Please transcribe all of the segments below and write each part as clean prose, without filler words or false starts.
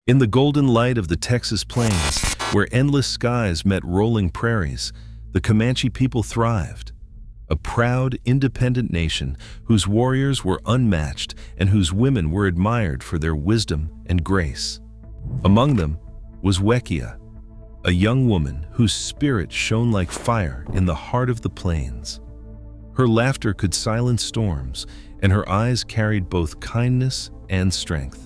In the golden light of the Texas plains, where endless skies met rolling prairies, the Comanche people thrived. A proud, independent nation whose warriors were unmatched and whose women were admired for their wisdom and grace. Among them was Weckeah, a young woman whose spirit shone like fire in the heart of the plains. Her laughter could silence storms, and her eyes carried both kindness and strength.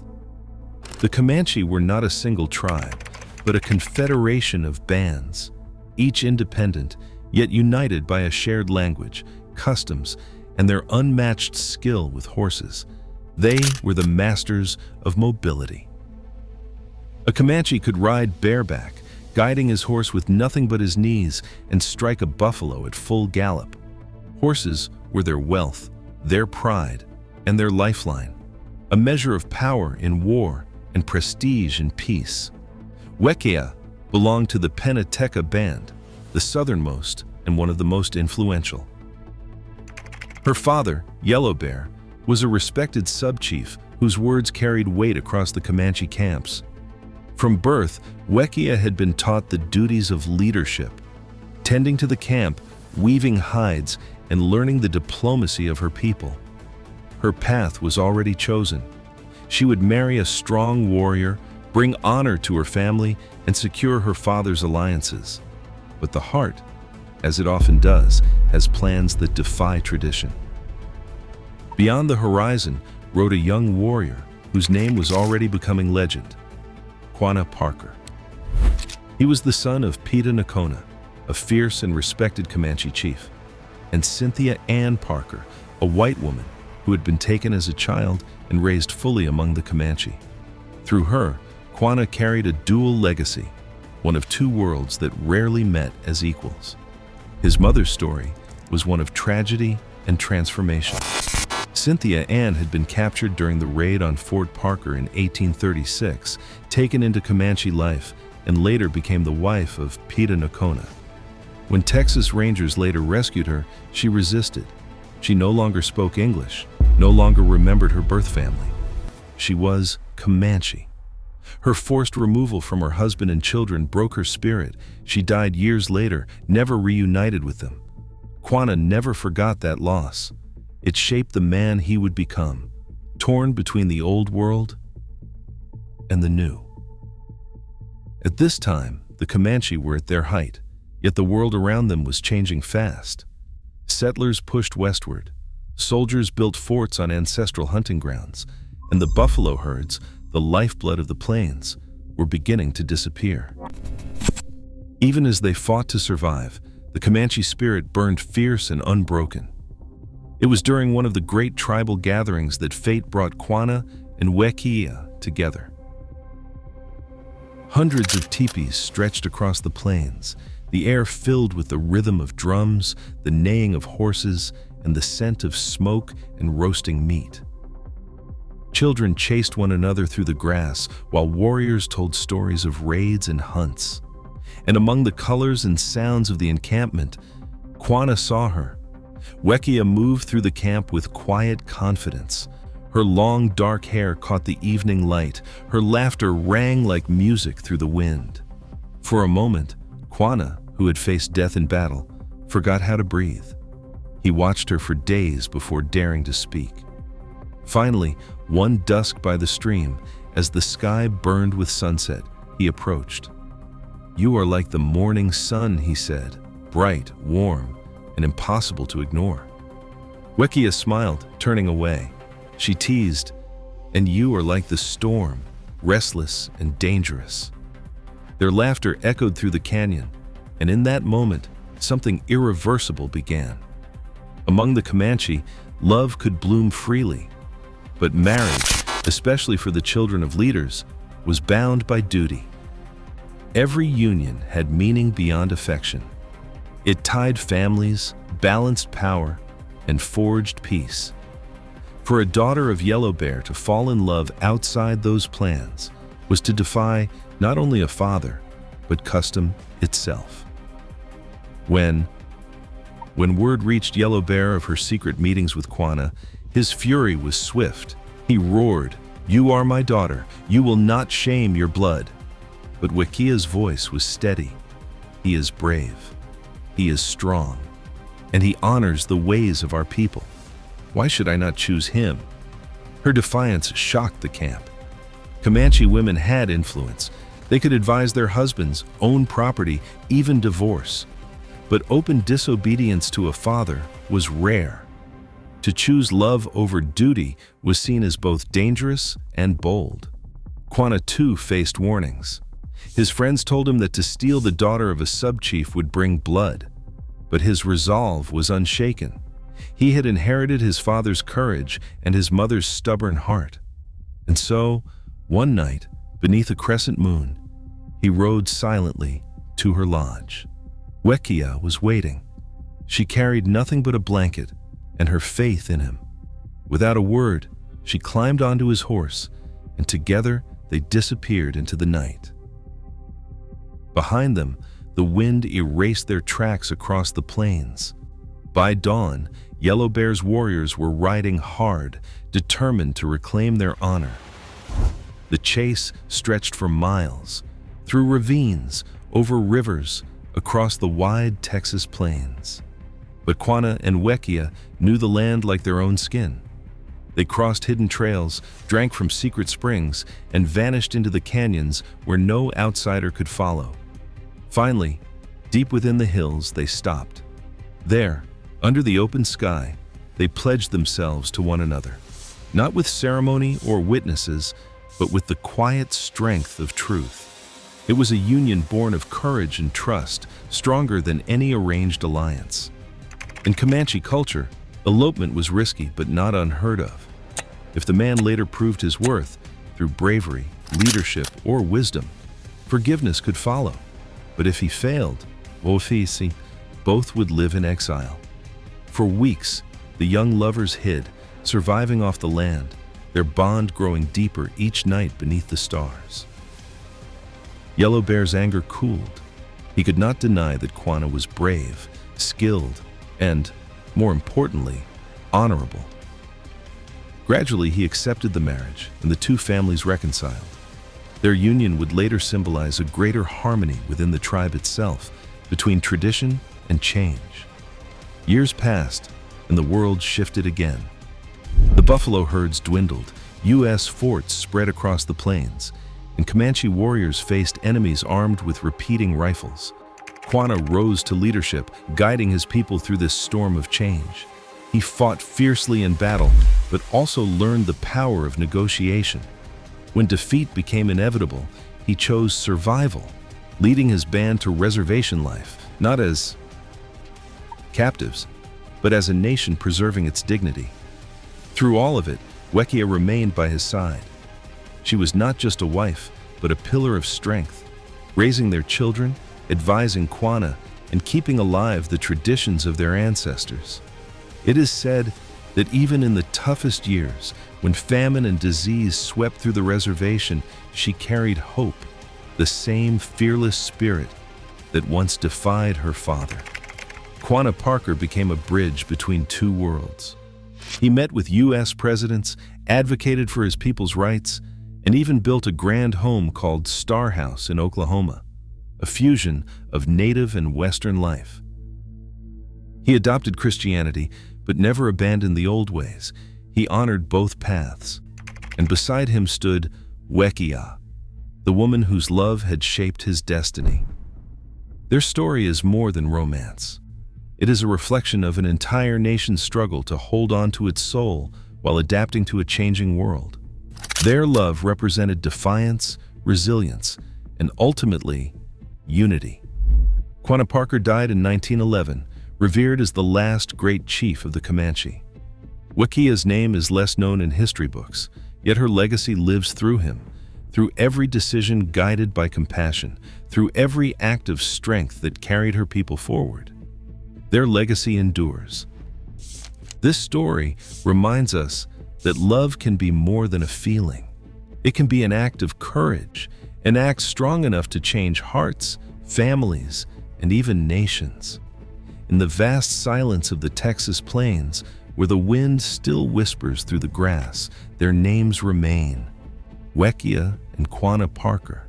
The Comanche were not a single tribe, but a confederation of bands, each independent, yet united by a shared language, customs, and their unmatched skill with horses. They were the masters of mobility. A Comanche could ride bareback, guiding his horse with nothing but his knees, and strike a buffalo at full gallop. Horses were their wealth, their pride, and their lifeline, a measure of power in war and prestige in peace. Weckeah belonged to the Penateka band, the southernmost and one of the most influential. Her father, Yellow Bear, was a respected sub-chief whose words carried weight across the Comanche camps. From birth, Weckeah had been taught the duties of leadership, tending to the camp, weaving hides, and learning the diplomacy of her people. Her path was already chosen. She would marry a strong warrior, bring honor to her family, and secure her father's alliances. But the heart, as it often does, has plans that defy tradition. Beyond the horizon rode a young warrior whose name was already becoming legend, Quanah Parker. He was the son of Penateka Comanche, a fierce and respected Comanche chief, and Cynthia Ann Parker, a white woman who had been taken as a child and raised fully among the Comanche. Through her, Quanah carried a dual legacy, one of two worlds that rarely met as equals. His mother's story was one of tragedy and transformation. Cynthia Ann had been captured during the raid on Fort Parker in 1836, taken into Comanche life, and later became the wife of Penateka Comanche. When Texas Rangers later rescued her, she resisted. She no longer spoke English, no longer remembered her birth family. She was Comanche. Her forced removal from her husband and children broke her spirit. She died years later, never reunited with them. Quanah never forgot that loss. It shaped the man he would become, torn between the old world and the new. At this time, the Comanche were at their height, yet the world around them was changing fast. Settlers pushed westward, soldiers built forts on ancestral hunting grounds, and the buffalo herds, the lifeblood of the plains, were beginning to disappear. Even as they fought to survive, the Comanche spirit burned fierce and unbroken. It was during one of the great tribal gatherings that fate brought Quanah and Weckeah together. Hundreds of teepees stretched across the plains, the air filled with the rhythm of drums, the neighing of horses, and the scent of smoke and roasting meat. Children chased one another through the grass, while warriors told stories of raids and hunts. And among the colors and sounds of the encampment, Quanah saw her. Weckeah moved through the camp with quiet confidence. Her long, dark hair caught the evening light. Her laughter rang like music through the wind. For a moment, Quanah, who had faced death in battle, forgot how to breathe. He watched her for days before daring to speak. Finally, one dusk by the stream, as the sky burned with sunset, he approached. "You are like the morning sun," he said, "bright, warm, and impossible to ignore." Weckeah smiled, turning away. She teased, "And you are like the storm, restless and dangerous." Their laughter echoed through the canyon, and in that moment, something irreversible began. Among the Comanche, love could bloom freely, but marriage, especially for the children of leaders, was bound by duty. Every union had meaning beyond affection. It tied families, balanced power, and forged peace. For a daughter of Yellow Bear to fall in love outside those plans was to defy not only a father, but custom itself. When word reached Yellow Bear of her secret meetings with Quanah, his fury was swift. He roared, "You are my daughter. You will not shame your blood." But Weckeah's voice was steady. "He is brave. He is strong. And he honors the ways of our people. Why should I not choose him?" Her defiance shocked the camp. Comanche women had influence. They could advise their husbands, own property, even divorce. But open disobedience to a father was rare. To choose love over duty was seen as both dangerous and bold. Quanah too faced warnings. His friends told him that to steal the daughter of a sub-chief would bring blood. But his resolve was unshaken. He had inherited his father's courage and his mother's stubborn heart. And so, one night, beneath a crescent moon, he rode silently to her lodge. Weckeah was waiting. She carried nothing but a blanket and her faith in him. Without a word, she climbed onto his horse, and together they disappeared into the night. Behind them, the wind erased their tracks across the plains. By dawn, Yellow Bear's warriors were riding hard, determined to reclaim their honor. The chase stretched for miles, through ravines, over rivers, across the wide Texas plains. But Quanah and Weckeah knew the land like their own skin. They crossed hidden trails, drank from secret springs, and vanished into the canyons where no outsider could follow. Finally, deep within the hills, they stopped. There, under the open sky, they pledged themselves to one another, not with ceremony or witnesses, but with the quiet strength of truth. It was a union born of courage and trust, stronger than any arranged alliance. In Comanche culture, elopement was risky but not unheard of. If the man later proved his worth through bravery, leadership, or wisdom, forgiveness could follow. But if he failed, both would live in exile. For weeks, the young lovers hid, surviving off the land, their bond growing deeper each night beneath the stars. Yellow Bear's anger cooled. He could not deny that Quanah was brave, skilled, and, more importantly, honorable. Gradually, he accepted the marriage, and the two families reconciled. Their union would later symbolize a greater harmony within the tribe itself, between tradition and change. Years passed, and the world shifted again. The buffalo herds dwindled, U.S. forts spread across the plains, and Comanche warriors faced enemies armed with repeating rifles. Quanah rose to leadership, guiding his people through this storm of change. He fought fiercely in battle, but also learned the power of negotiation. When defeat became inevitable, he chose survival, leading his band to reservation life, not as captives, but as a nation preserving its dignity. Through all of it, Weckeah remained by his side. She was not just a wife, but a pillar of strength, raising their children, advising Quanah, and keeping alive the traditions of their ancestors. It is said that even in the toughest years, when famine and disease swept through the reservation, she carried hope, the same fearless spirit that once defied her father. Quanah Parker became a bridge between two worlds. He met with U.S. presidents, advocated for his people's rights, and even built a grand home called Star House in Oklahoma, a fusion of native and Western life. He adopted Christianity, but never abandoned the old ways. He honored both paths. And beside him stood Weckeah, the woman whose love had shaped his destiny. Their story is more than romance. It is a reflection of an entire nation's struggle to hold on to its soul while adapting to a changing world. Their love represented defiance, resilience, and ultimately, unity. Quanah Parker died in 1911, revered as the last great chief of the Comanche. Weckeah's name is less known in history books, yet her legacy lives through him, through every decision guided by compassion, through every act of strength that carried her people forward. Their legacy endures. This story reminds us that love can be more than a feeling. It can be an act of courage, an act strong enough to change hearts, families, and even nations. In the vast silence of the Texas plains, where the wind still whispers through the grass, their names remain: Weckeah and Quanah Parker,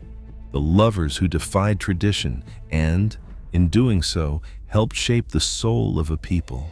the lovers who defied tradition and, in doing so, helped shape the soul of a people.